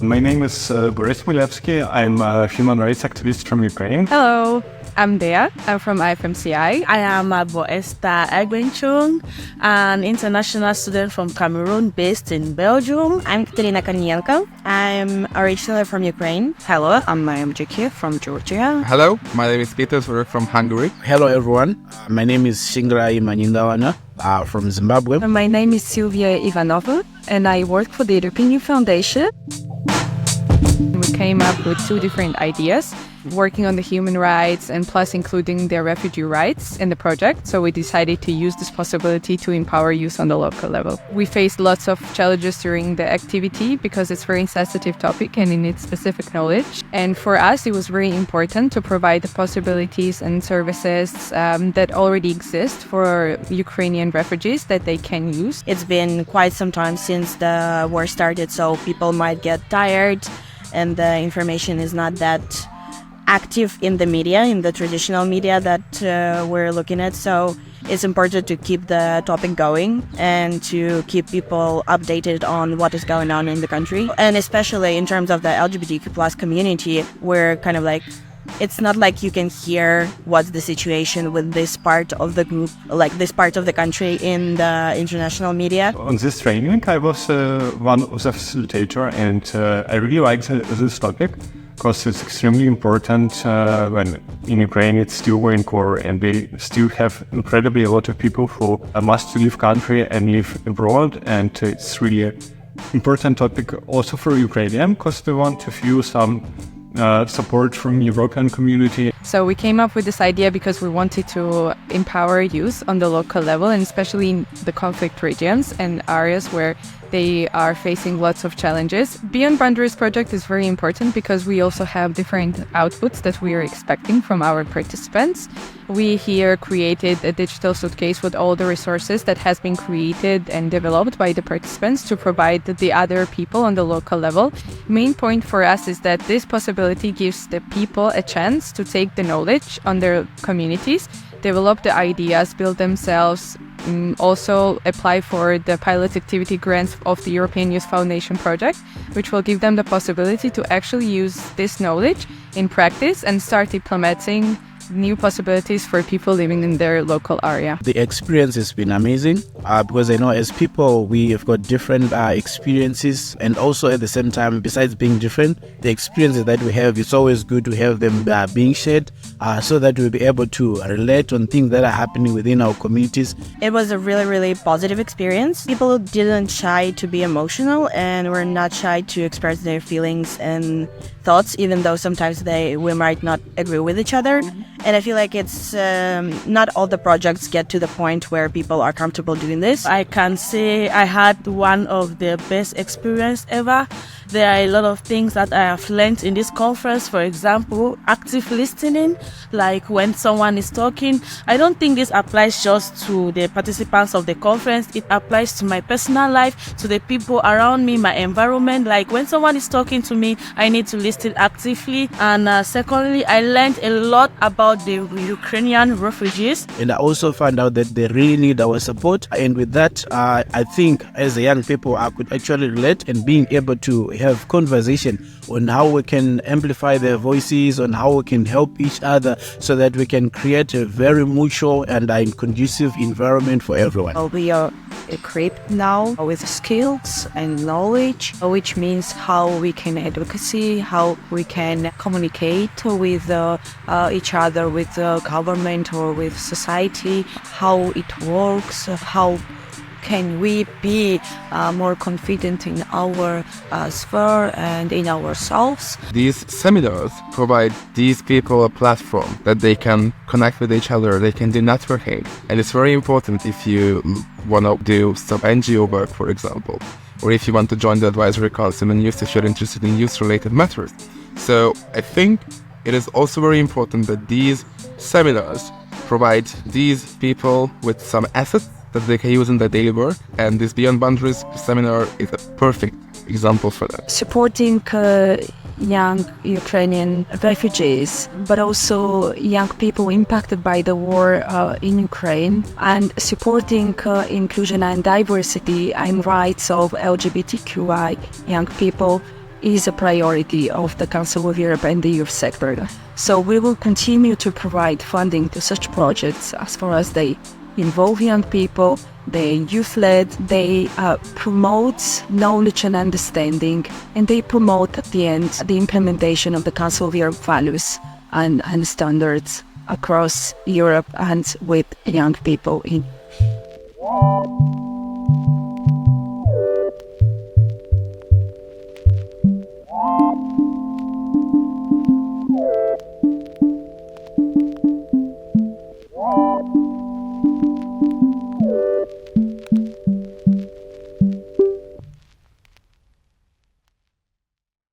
My name is Boris Milevsky. I'm a human rights activist from Ukraine. Hello, I'm Dea. I'm from IFM-SEI. I am Abo Esther Egbenchung, an international student from Cameroon based in Belgium. I'm Katerina Kornienko. I'm originally from Ukraine. Hello, I'm Mayam Jiki from Georgia. Hello, my name is Peter Zurek from Hungary. Hello everyone, my name is Shingrai Maningawana from Zimbabwe. My name is Silvia Ivanova and I work for the European Youth Foundation. We came up with two different ideas, working on the human rights and plus including their refugee rights in the project. So we decided to use this possibility to empower youth on the local level. We faced lots of challenges during the activity because it's a very sensitive topic and it needs specific knowledge. And for us, it was very important to provide the possibilities and services that already exist for Ukrainian refugees that they can use. It's been quite some time since the war started, so people might get tired and the information is not that active in the media, in the traditional media that we're looking at. So it's important to keep the topic going and to keep people updated on what is going on in the country. And especially in terms of the LGBTQ+ community, we're kind of like, it's not like you can hear what's the situation with this part of the group, like this part of the country in the international media. On this training, I was one of the facilitator, and I really liked this topic because it's extremely important when in Ukraine it's still in core and we still have incredibly a lot of people who must leave country and live abroad, and it's really an important topic also for Ukrainian because we want to feel some support from European community. So we came up with this idea because we wanted to empower youth on the local level, and especially in the conflict regions and areas where they are facing lots of challenges. Beyond Boundaries project is very important because we also have different outputs that we are expecting from our participants. We here created a digital suitcase with all the resources that has been created and developed by the participants to provide the other people on the local level. Main point for us is that this possibility gives the people a chance to take the knowledge on their communities, develop the ideas, build themselves, also apply for the pilot activity grants of the European Youth Foundation project, which will give them the possibility to actually use this knowledge in practice and start implementing new possibilities for people living in their local area. The experience has been amazing because I know as people we have got different experiences, and also at the same time, besides being different, the experiences that we have, it's always good to have them being shared so that we'll be able to relate on things that are happening within our communities. It was a really, really positive experience. People didn't shy to be emotional and were not shy to express their feelings and thoughts, even though sometimes we might not agree with each other. And I feel like it's not all the projects get to the point where people are comfortable doing this. I can say I had one of the best experience ever. There are a lot of things that I have learned in this conference. For example, active listening, like when someone is talking. I don't think this applies just to the participants of the conference. It applies to my personal life, to the people around me, my environment. Like when someone is talking to me, I need to listen actively. And secondly, I learned a lot about the Ukrainian refugees. And I also found out that they really need our support. And with that, I think as a young people, I could actually relate, and being able to have conversation on how we can amplify their voices, on how we can help each other so that we can create a very mutual and conducive environment for everyone. We are equipped now with skills and knowledge, which means how we can advocacy, how we can communicate with each other, with the government or with society, how it works, how can we be more confident in our sphere and in ourselves. These seminars provide these people a platform that they can connect with each other, they can do networking. And it's very important if you want to do some NGO work, for example, or if you want to join the advisory council and youth, if you're interested in youth-related matters. So I think it is also very important that these seminars provide these people with some assets that they can use in their daily work, and this Beyond Boundaries seminar is a perfect example for that. Supporting young Ukrainian refugees, but also young people impacted by the war in Ukraine, and supporting inclusion and diversity and rights of LGBTQI young people is a priority of the Council of Europe and the youth sector. So we will continue to provide funding to such projects as far as they involve young people, they youth-led, they promote knowledge and understanding, and they promote at the end the implementation of the Council of Europe values and standards across Europe and with young people in